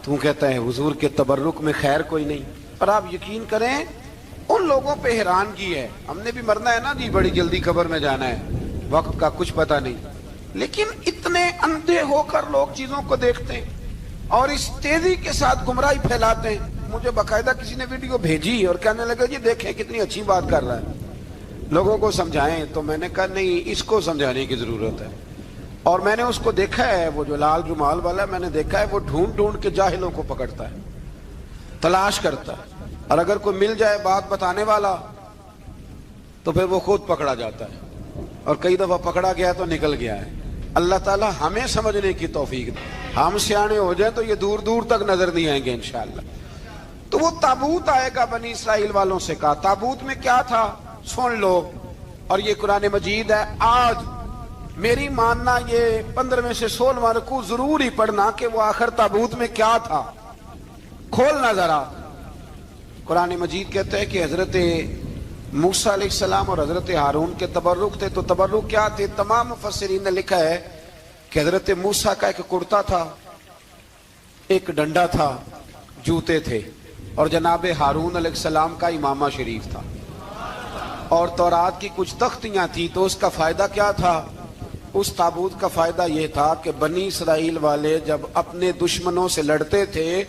تو کہتا ہے حضور کے تبرک میں خیر کوئی نہیں۔ اور آپ یقین کریں ان لوگوں پہ حیرانگی ہے، ہم نے بھی مرنا ہے نا جی، بڑی جلدی قبر میں جانا ہے، وقت کا کچھ پتہ نہیں، لیکن اتنے اندھے ہو کر لوگ چیزوں کو دیکھتے ہیں اور اس تیزی کے ساتھ گمراہی پھیلاتے ہیں۔ مجھے باقاعدہ کسی نے ویڈیو بھیجی اور کہنے لگا جی دیکھیں کتنی اچھی بات کر رہا ہے، لوگوں کو سمجھائیں۔ تو میں نے کہا نہیں، اس کو سمجھانے کی ضرورت ہے، اور میں نے اس کو دیکھا ہے, وہ جو لال رومال والا, میں نے دیکھا ہے وہ ڈھونڈ ڈھونڈ کے جاہلوں کو پکڑتا ہے, تلاش کرتا ہے, اور اگر کوئی مل جائے بات بتانے والا تو پھر وہ خود پکڑا جاتا ہے, اور کئی دفعہ پکڑا گیا تو نکل گیا ہے. اللہ تعالی ہمیں سمجھنے کی توفیق دے, ہم سیانے ہو جائیں تو یہ دور دور تک نظر نہیں آئیں گے انشاءاللہ. تو وہ تابوت آئے گا, بنی اسرائیل والوں سے کہا تابوت میں کیا تھا سن لو, اور یہ قرآن مجید ہے. آج میری ماننا یہ 15 سے 16 رکوع ضرور ہی پڑھنا کہ وہ آخر تابوت میں کیا تھا, کھولنا ذرا. قرآن مجید کہتے ہیں کہ حضرت موسیٰ علیہ السلام اور حضرت ہارون کے تبرک تھے. تو تبرک کیا تھے؟ تمام مفسرین نے لکھا ہے کہ حضرت موسیٰ کا ایک کرتا تھا, ایک ڈنڈا تھا, جوتے تھے, اور جناب ہارون علیہ السلام کا امامہ شریف تھا, اور تورات کی کچھ تختیاں تھی. تو اس کا فائدہ کیا تھا؟ اس تابوت کا فائدہ یہ تھا کہ بنی اسرائیل والے جب اپنے دشمنوں سے لڑتے تھے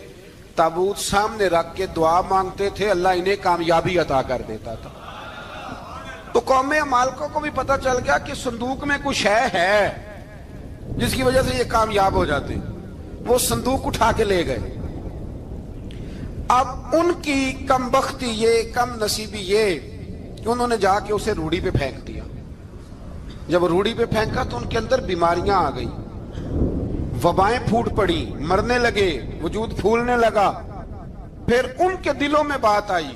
تابوت سامنے رکھ کے دعا مانگتے تھے, اللہ انہیں کامیابی عطا کر دیتا تھا. تو قوم عمالقہ کو بھی پتہ چل گیا کہ صندوق میں کچھ ہے جس کی وجہ سے یہ کامیاب ہو جاتے. وہ صندوق اٹھا کے لے گئے. اب ان کی کم بختی یہ, کم نصیبی یہ کہ انہوں نے جا کے اسے روڑی پہ پھینک دیا. جب روڑی پہ پھینکا تو ان کے اندر بیماریاں آ گئی, وبائیں پھوٹ پڑی, مرنے لگے, وجود پھولنے لگا. پھر ان کے دلوں میں بات آئی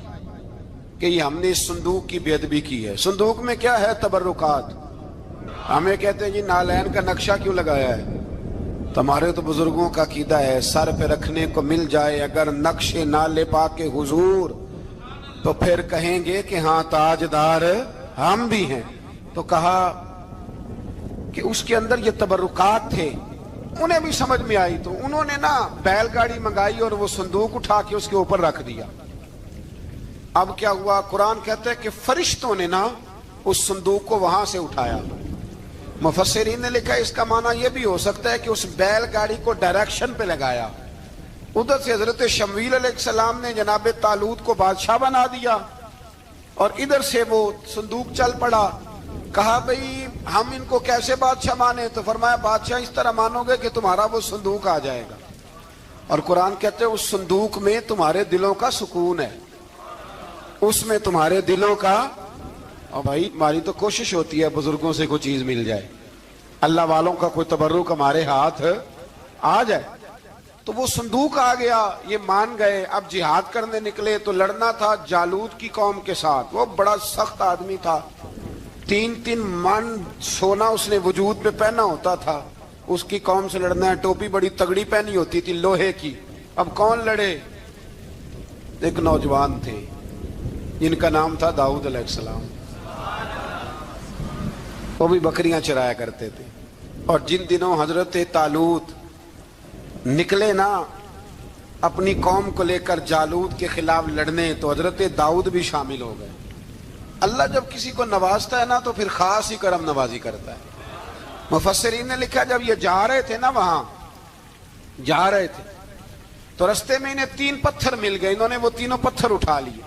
کہ یہ ہم نے اس صندوق کی بے ادبی کی ہے. صندوق میں کیا ہے؟ تبرکات. ہمیں کہتے ہیں جی نالین کا نقشہ کیوں لگایا ہے؟ تمہارے تو بزرگوں کا عقیدہ ہے سر پہ رکھنے کو مل جائے اگر نقش نالے پاک حضور تو پھر کہیں گے کہ ہاں تاجدار ہم بھی ہیں. تو کہا کہ اس کے اندر یہ تبرکات تھے. انہیں بھی سمجھ میں آئی تو انہوں نے نا بیل گاڑی منگائی اور وہ صندوق اٹھا کے اس کے اوپر رکھ دیا. اب کیا ہوا؟ قرآن کہتا ہے کہ فرشتوں نے نا اس صندوق کو وہاں سے اٹھایا. مفسرین نے لکھا اس کا معنی یہ بھی ہو سکتا ہے کہ اس بیل گاڑی کو ڈائریکشن پہ لگایا. ادھر سے حضرت شمویل علیہ السلام نے جناب طالوت کو بادشاہ بنا دیا, اور ادھر سے وہ صندوق چل پڑا. کہا بھئی ہم ان کو کیسے بادشاہ مانے؟ تو فرمایا بادشاہ اس طرح مانو گے کہ تمہارا وہ صندوق آ جائے گا. اور قرآن کہتے ہیں اس صندوق میں تمہارے دلوں کا سکون ہے, اس میں تمہارے دلوں کا. اور بھائی ہماری تو کوشش ہوتی ہے بزرگوں سے کوئی چیز مل جائے, اللہ والوں کا کوئی تبرک ہمارے ہاتھ آ جائے. تو وہ صندوق آ گیا, یہ مان گئے. اب جہاد کرنے نکلے تو لڑنا تھا جالوت کی قوم کے ساتھ. وہ بڑا سخت آدمی تھا, 3 من سونا اس نے وجود پہ پہنا ہوتا تھا. اس کی قوم سے لڑنا ہے, ٹوپی بڑی تگڑی پہنی ہوتی تھی لوہے کی. اب کون لڑے؟ ایک نوجوان تھے جن کا نام تھا داؤد علیہ السلام. وہ بھی بکریاں چرایا کرتے تھے. اور جن دنوں حضرت طالوت نکلے نا اپنی قوم کو لے کر جالوت کے خلاف لڑنے, تو حضرت داؤد بھی شامل ہو گئے. اللہ جب کسی کو نوازتا ہے نا تو پھر خاص ہی کرم نوازی کرتا ہے. مفسرین نے لکھا جب یہ جا رہے تھے نا, وہاں جا رہے تھے تو رستے میں انہیں 3 پتھر مل گئے. انہوں نے وہ تینوں پتھر اٹھا لیے.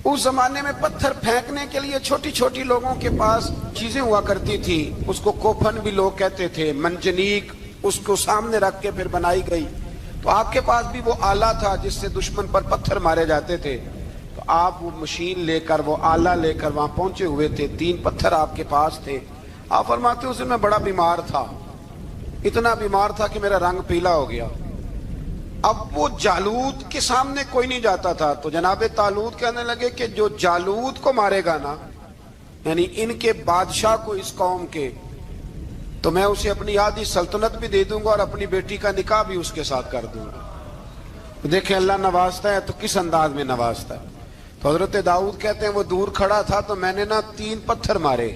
اس زمانے میں پتھر پھینکنے کے لیے چھوٹی چھوٹی لوگوں کے پاس چیزیں ہوا کرتی تھی. اس کو کوپھن بھی لوگ کہتے تھے, منجنیک, اس کو سامنے رکھ کے پھر بنائی گئی. تو آپ کے پاس بھی وہ آلہ تھا جس سے دشمن پر پتھر مارے جاتے تھے. تو آپ وہ مشین لے کر, وہ آلہ لے کر وہاں پہنچے ہوئے تھے. 3 پتھر آپ کے پاس تھے. آپ فرماتے اس دن میں بڑا بیمار تھا, اتنا بیمار تھا کہ میرا رنگ پیلا ہو گیا. اب وہ جالوت کے سامنے کوئی نہیں جاتا تھا. تو جناب طالوت کہنے لگے کہ جو جالوت کو مارے گا نا, یعنی ان کے بادشاہ کو اس قوم کے, تو میں اسے اپنی آدھی سلطنت بھی دے دوں گا اور اپنی بیٹی کا نکاح بھی اس کے ساتھ کر دوں گا. دیکھیں اللہ نوازتا ہے تو کس انداز میں نوازتا ہے. تو حضرت داؤد کہتے ہیں وہ دور کھڑا تھا تو میں نے نا 3 پتھر مارے.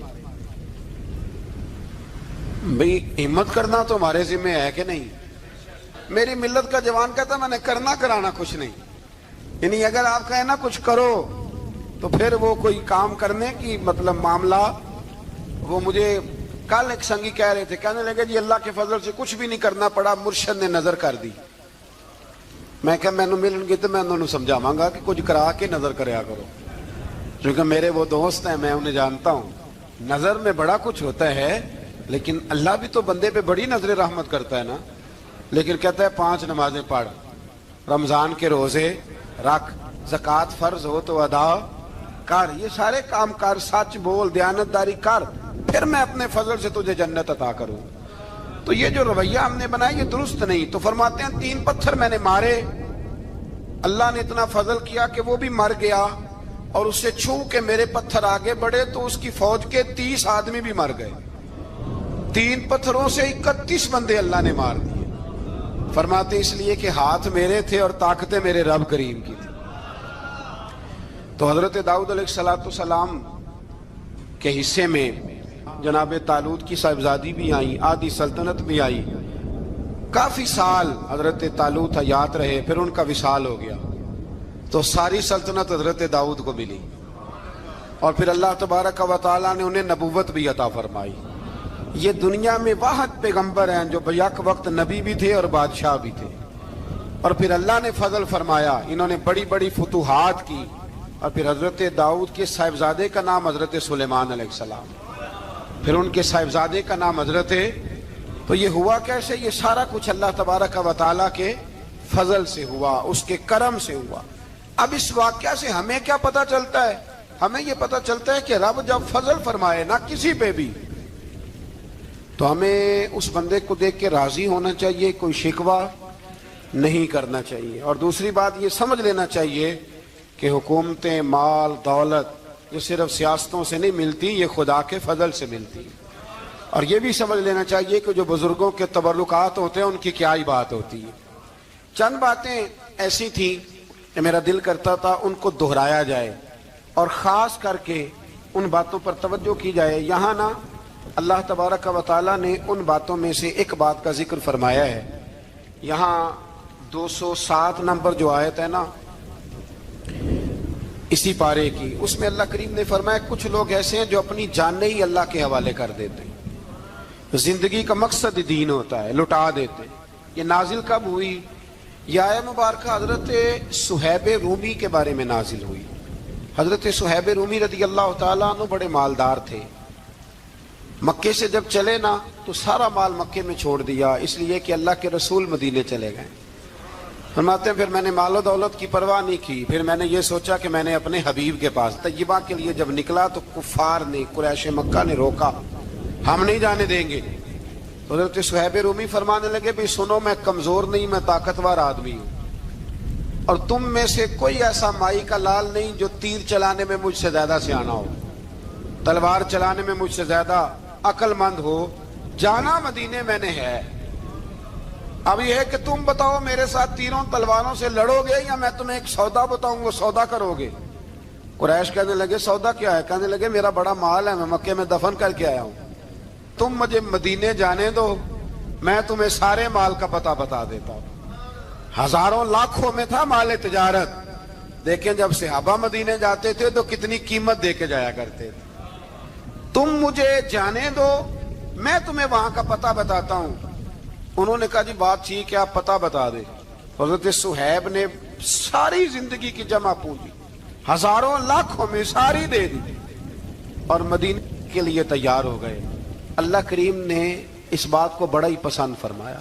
بھئی ہمت کرنا تو ہمارے ذمہ ہے کہ نہیں؟ میری ملت کا جوان کہتا میں نے کرنا کرانا کچھ نہیں. یعنی اگر آپ کہیں نا کچھ کرو تو پھر وہ کوئی کام کرنے کی مطلب معاملہ. وہ مجھے کل ایک سنگی کہہ رہے تھے, کہنے لگے جی اللہ کے فضل سے کچھ بھی نہیں کرنا پڑا, مرشد نے نظر کر دی. میں کہ میں ملن گی تو میں انہوں نے سمجھاواں گا کہ کچھ کرا کے نظر کریا کرو, کیونکہ میرے وہ دوست ہیں, میں انہیں جانتا ہوں. نظر میں بڑا کچھ ہوتا ہے, لیکن اللہ بھی تو بندے پہ بڑی نظر رحمت کرتا ہے نا. لیکن کہتا ہے 5 نمازیں پڑھ, رمضان کے روزے رکھ, زکوٰۃ فرض ہو تو ادا کر, یہ سارے کام کر, سچ بول, دیانتداری کر, پھر میں اپنے فضل سے تجھے جنت عطا کروں. تو یہ جو رویہ ہم نے بنایا یہ درست نہیں. تو فرماتے ہیں 3 پتھر میں نے مارے, اللہ نے اتنا فضل کیا کہ وہ بھی مر گیا, اور اسے چھو کے میرے پتھر آگے بڑھے تو اس کی فوج کے 30 آدمی بھی مر گئے. 3 پتھروں سے 31 بندے اللہ نے مار دیے. فرماتے اس لیے کہ ہاتھ میرے تھے اور طاقتیں میرے رب کریم کی تھی. تو حضرت داؤد علیہ السلام کے حصے میں جناب طالوت کی صاحبزادی بھی آئی, آدھی سلطنت بھی آئی. کافی سال حضرت طالوت حیات رہے, پھر ان کا وصال ہو گیا. تو ساری سلطنت حضرت داؤد کو ملی, اور پھر اللہ تبارک و تعالیٰ نے انہیں نبوت بھی عطا فرمائی. یہ دنیا میں واحد پیغمبر ہیں جو بیک وقت نبی بھی تھے اور بادشاہ بھی تھے. اور پھر اللہ نے فضل فرمایا, انہوں نے بڑی بڑی فتوحات کی. اور پھر حضرت داؤد کے صاحبزادے کا نام حضرت سلیمان علیہ السلام, پھر ان کے صاحبزادے کا نام حضرت. تو یہ ہوا کیسے؟ یہ سارا کچھ اللہ تبارک و تعالیٰ کے فضل سے ہوا, اس کے کرم سے ہوا. اب اس واقعہ سے ہمیں کیا پتہ چلتا ہے؟ ہمیں یہ پتہ چلتا ہے کہ رب جب فضل فرمائے نہ کسی پہ بھی, تو ہمیں اس بندے کو دیکھ کے راضی ہونا چاہیے, کوئی شکوہ نہیں کرنا چاہیے. اور دوسری بات یہ سمجھ لینا چاہیے کہ حکومتیں, مال, دولت یہ صرف سیاستوں سے نہیں ملتی, یہ خدا کے فضل سے ملتی. اور یہ بھی سمجھ لینا چاہیے کہ جو بزرگوں کے تبرکات ہوتے ہیں ان کی کیا ہی بات ہوتی ہے. چند باتیں ایسی تھیں کہ میرا دل کرتا تھا ان کو دہرایا جائے, اور خاص کر کے ان باتوں پر توجہ کی جائے. یہاں نا اللہ تبارک و تعالیٰ نے ان باتوں میں سے ایک بات کا ذکر فرمایا ہے. یہاں 207 نمبر جو آیت ہے نا اسی پارے کی, اس میں اللہ کریم نے فرمایا کچھ لوگ ایسے ہیں جو اپنی جانیں ہی اللہ کے حوالے کر دیتے ہیں. زندگی کا مقصد دین ہوتا ہے, لٹا دیتے. یہ نازل کب ہوئی؟ یہ آیت مبارکہ حضرت صہیب رومی کے بارے میں نازل ہوئی. حضرت صہیب رومی رضی اللہ تعالیٰ عنہ بڑے مالدار تھے. مکے سے جب چلے نا تو سارا مال مکے میں چھوڑ دیا, اس لیے کہ اللہ کے رسول مدینے چلے گئے. فرماتے ہیں پھر میں نے مال و دولت کی پرواہ نہیں کی, پھر میں نے یہ سوچا کہ میں نے اپنے حبیب کے پاس طیبہ کے لیے جب نکلا تو کفار نے, قریش مکہ نے روکا, ہم نہیں جانے دیں گے. تو حضرت صہیب رومی فرمانے لگے بھی سنو, میں کمزور نہیں, میں طاقتور آدمی ہوں, اور تم میں سے کوئی ایسا مائی کا لال نہیں جو تیر چلانے میں مجھ سے زیادہ سیانا ہو, تلوار چلانے میں مجھ سے زیادہ عقل مند ہو. جانا مدینے میں نے ہے. اب یہ ہے کہ تم بتاؤ میرے ساتھ تیروں تلواروں سے لڑو گے یا میں تمہیں ایک سودا بتاؤں گا, سودا کرو گے؟ قریش کہنے لگے سودا کیا ہے؟ کہنے لگے میرا بڑا مال ہے, میں مکے میں دفن کر کے آیا ہوں, تم مجھے مدینے جانے دو, میں تمہیں سارے مال کا پتہ بتا دیتا ہوں. ہزاروں لاکھوں میں تھا مال تجارت. دیکھیں جب صحابہ مدینے جاتے تھے تو کتنی قیمت دے کے جایا کرتے تھے. تم مجھے جانے دو, میں تمہیں وہاں کا پتہ بتاتا ہوں. انہوں نے کہا جی بات ٹھیک ہے, آپ پتہ بتا دیں. حضرت صہیب نے ساری زندگی کی جمع پونجی ہزاروں لاکھوں میں ساری دے دی اور مدینے کے لیے تیار ہو گئے. اللہ کریم نے اس بات کو بڑا ہی پسند فرمایا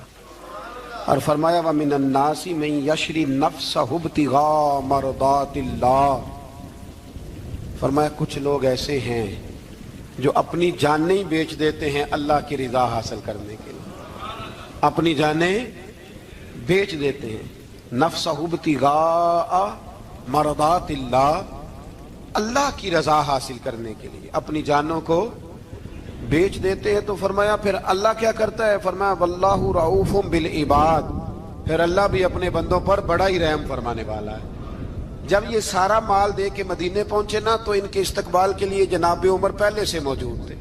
اور فرمایا وَمِنَ النَّاسِ مَن يَشْرِي نَفْسَهُ ابْتِغَاءَ مَرْضَاتِ اللَّهِ. فرمایا کچھ لوگ ایسے ہیں جو اپنی جانیں ہی بیچ دیتے ہیں اللہ کی رضا حاصل کرنے کے لیے, اپنی جانیں بیچ دیتے ہیں. نَفْسَهُ ابْتِغَاءَ مَرْضَاتِ اللَّهِ, اللہ کی رضا حاصل کرنے کے لیے اپنی جانوں کو بیچ دیتے ہیں. تو فرمایا پھر اللہ کیا کرتا ہے؟ فرمایا واللہ رؤوف بالعباد, پھر اللہ بھی اپنے بندوں پر بڑا ہی رحم فرمانے والا ہے. جب یہ سارا مال دے کے مدینے پہنچے نا تو ان کے استقبال کے لیے جناب عمر پہلے سے موجود تھے.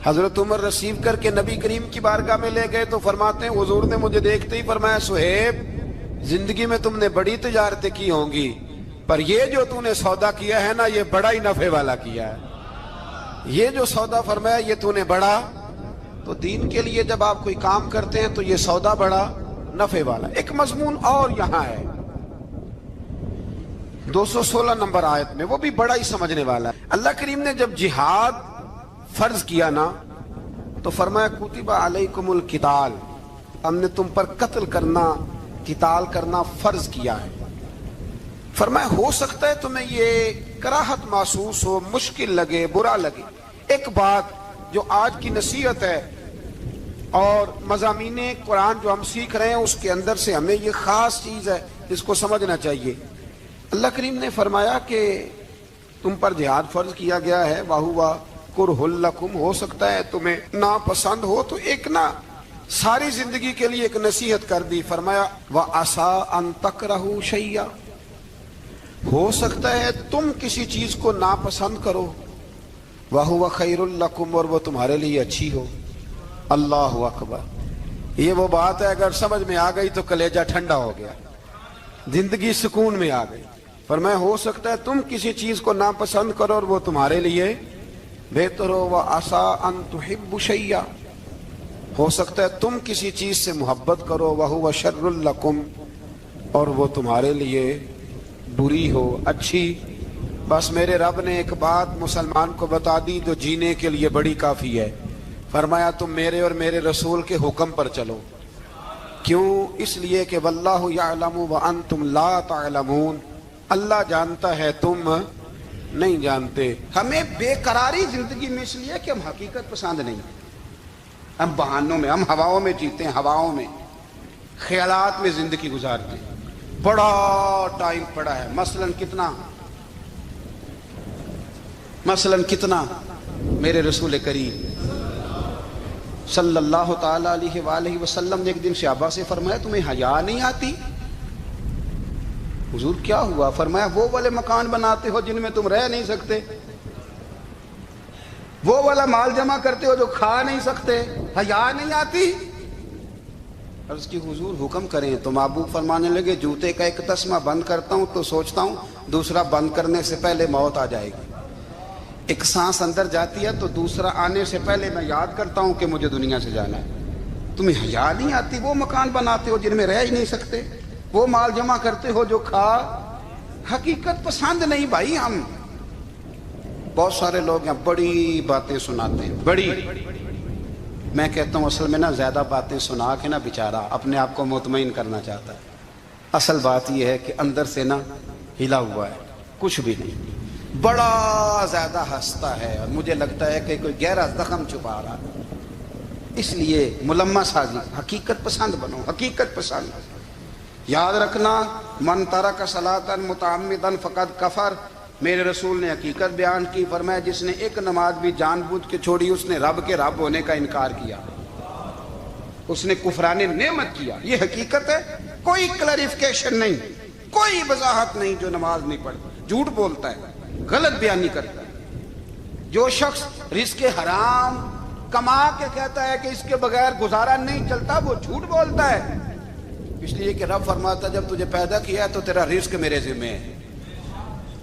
حضرت عمر رسیو کر کے نبی کریم کی بارگاہ میں لے گئے تو فرماتے ہیں حضور نے مجھے دیکھتے ہی فرمایا صہیب زندگی میں تم نے بڑی تجارتیں کی ہوں گی, پر یہ جو تم نے سودا کیا ہے نا یہ بڑا ہی نفع والا کیا ہے. یہ جو سودا فرمایا یہ تو نے بڑا. تو دین کے لیے جب آپ کوئی کام کرتے ہیں تو یہ سودا بڑا نفع والا. ایک مضمون اور یہاں ہے 216 نمبر آیت میں, وہ بھی بڑا ہی سمجھنے والا ہے. اللہ کریم نے جب جہاد فرض کیا نا تو فرمایا کتب علیکم القتال، ہم نے تم پر قتل کرنا، قتال کرنا فرض کیا ہے۔ فرمایا ہو سکتا ہے تمہیں یہ کراہت محسوس ہو، مشکل لگے، برا لگے۔ ایک بات جو آج کی نصیحت ہے اور مضامین قرآن جو ہم سیکھ رہے ہیں اس کے اندر سے ہمیں یہ خاص چیز ہے، اس کو سمجھنا چاہیے۔ اللہ کریم نے فرمایا کہ تم پر جہاد فرض کیا گیا ہے، وَهُوَ كُرْهٌ لَكُمْ، ہو سکتا ہے تمہیں ناپسند ہو، تو ایک نہ ساری زندگی کے لیے ایک نصیحت کر دی۔ فرمایا وَعَسَىٰ أَن تَكْرَهُوا شَيْئًا، ہو سکتا ہے تم کسی چیز کو ناپسند کرو، وَهُوَ خَيْرٌ لَكُمْ، اور وہ تمہارے لیے اچھی ہو۔ اللہ اکبر، یہ وہ بات ہے اگر سمجھ میں آ گئی تو کلیجہ ٹھنڈا ہو گیا، زندگی سکون میں آ گئی۔ فرمایا ہو سکتا ہے تم کسی چیز کو ناپسند کرو اور وہ تمہارے لیے بہتر ہو۔ وَعَسَىٰ أَن تُحِبُّوا شَيْئًا، ہو سکتا ہے تم کسی چیز سے محبت کرو، وَهُوَ شَرٌّ لَكُمْ، اور وہ تمہارے لیے بری ہو، اچھی۔ بس میرے رب نے ایک بات مسلمان کو بتا دی جو جینے کے لیے بڑی کافی ہے۔ فرمایا تم میرے اور میرے رسول کے حکم پر چلو۔ کیوں؟ اس لیے کہ واللہ یعلم وانتم لا تعلمون، اللہ جانتا ہے تم نہیں جانتے۔ ہمیں بے قراری زندگی میں اس لیے کہ ہم حقیقت پسند نہیں، ہم بہانوں میں، ہم ہواؤں میں جیتے ہیں، ہواؤں میں، خیالات میں زندگی گزارتے ہیں۔ بڑا ٹائم پڑا ہے، مثلاً کتنا میرے رسول کریم صلی اللہ تعالی علیہ وآلہ وسلم نے ایک دن صحابہ سے فرمایا تمہیں حیا نہیں آتی؟ حضور کیا ہوا؟ فرمایا وہ والے مکان بناتے ہو جن میں تم رہ نہیں سکتے، وہ والا مال جمع کرتے ہو جو کھا نہیں سکتے، حیا نہیں آتی؟ عرض کی حضور حکم کریں تو محبوب فرمانے لگے جوتے کا ایک تسمہ بند کرتا ہوں تو سوچتا ہوں دوسرا بند کرنے سے پہلے موت آ جائے گی، ایک سانس اندر جاتی ہے تو دوسرا آنے سے پہلے میں یاد کرتا ہوں کہ مجھے دنیا سے جانا ہے۔ تمہیں حیا نہیں آتی؟ وہ مکان بناتے ہو جن میں رہ ہی نہیں سکتے، وہ مال جمع کرتے ہو جو کھا، حقیقت پسند نہیں بھائی۔ ہم بہت سارے لوگ ہیں بڑی باتیں سناتے ہیں، بڑی، میں کہتا ہوں اصل میں نا زیادہ باتیں سنا کے نا بیچارہ اپنے آپ کو مطمئن کرنا چاہتا ہے، اصل بات یہ ہے کہ اندر سے نا ہلا ہوا ہے، کچھ بھی نہیں، بڑا زیادہ ہنستا ہے اور مجھے لگتا ہے کہ کوئی گہرا زخم چھپا رہا ہے۔ اس لیے ملمہ سازی، حقیقت پسند بنو، حقیقت پسند۔ یاد رکھنا من ترک صلاۃ متعمدا فقد کفر، میرے رسول نے حقیقت بیان کی، فرمایا جس نے ایک نماز بھی جان بوجھ کے چھوڑی اس نے رب کے رب ہونے کا انکار کیا، اس نے کفران نعمت کیا۔ یہ حقیقت ہے، کوئی کلیریفیکیشن نہیں، کوئی وضاحت نہیں۔ جو نماز نہیں پڑھتا جھوٹ بولتا ہے، غلط بیانی کرتا ہے۔ جو شخص رزق حرام کما کے کہتا ہے کہ اس کے بغیر گزارا نہیں چلتا، وہ جھوٹ بولتا ہے۔ اس لیے کہ رب فرماتا ہے جب تجھے پیدا کیا ہے تو تیرا رزق میرے ذمہ ہے۔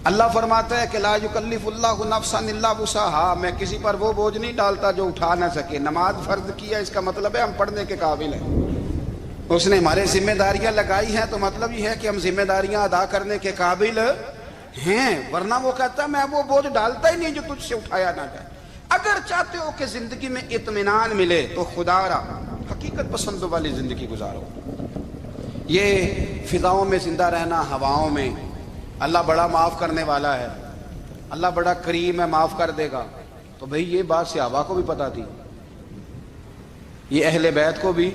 اللہ فرماتا ہے کہ لا یکلف اللہ نفسا الا وسعہا، میں کسی پر وہ بوجھ نہیں ڈالتا جو اٹھا نہ سکے۔ نماز فرض کیا اس کا مطلب ہے ہم پڑھنے کے قابل ہیں، اس نے ہمارے ذمہ داریاں لگائی ہیں تو مطلب یہ ہے کہ ہم ذمہ داریاں ادا کرنے کے قابل ہیں، ورنہ وہ کہتا ہے میں وہ بوجھ ڈالتا ہی نہیں جو تجھ سے اٹھایا نہ جائے۔ اگر چاہتے ہو کہ زندگی میں اطمینان ملے تو خدا را حقیقت پسند والی زندگی گزارو۔ یہ فضاؤں میں زندہ رہنا، ہواؤں میں، اللہ بڑا معاف کرنے والا ہے، اللہ بڑا کریم ہے، معاف کر دے گا، تو بھئی یہ بات صحابہ کو بھی پتا تھی، یہ اہل بیت کو بھی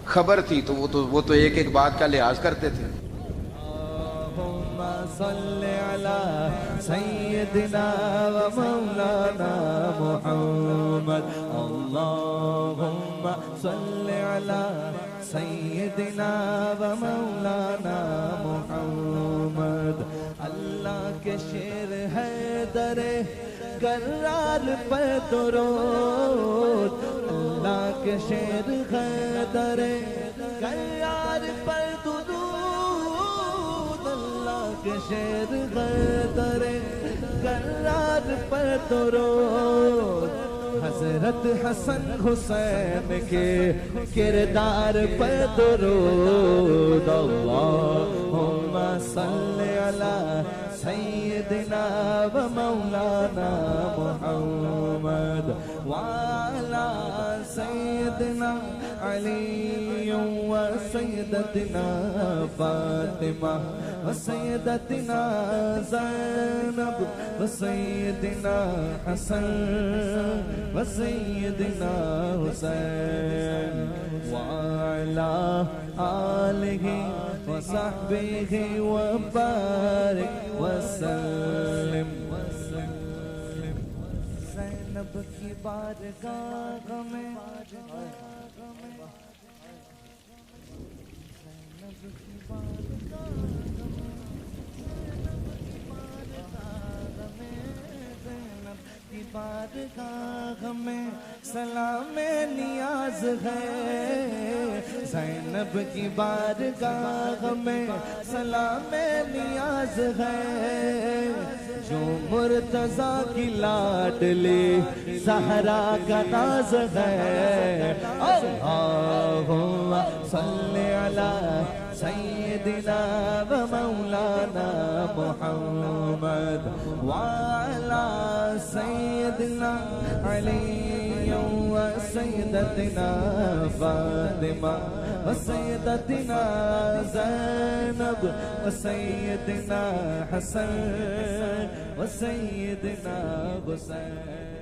خبر تھی، تو وہ تو ایک ایک بات کا لحاظ کرتے تھے۔ صل علی سیدنا و مولانا محمد، اللہم صل علی سیدنا و مولانا محمد۔ اللہ کے شیر ہے در کرار پر درود، اللہ کے شیر ہے در کرار پر درود، کے شیر غدر کرار پر درود، حضرت حسن حسین کے کردار پر درود، اللہم صل علی سیدنا و مولانا محمد وعلی سیدنا علی و سیدتنا فاطمہ و سیدتنا زینب و سیدنا حسن و سیدنا حسین وعلا آلہ و صحبہ و بارک وسلم زینب کی بارگاہ میں بارگاہ میں سلام نیاز ہے زینب کی بارگاہ میں سلام نیاز ہے جو مرتضیٰ کی لاڈلی زہرا کا ناز ہے اللہم صلی علی سیدنا و مولانا محمد وعلا سیدنا علی و سیدتنا فاطمہ و سیدتنا زینب و سیدنا حسن و سیدنا حسین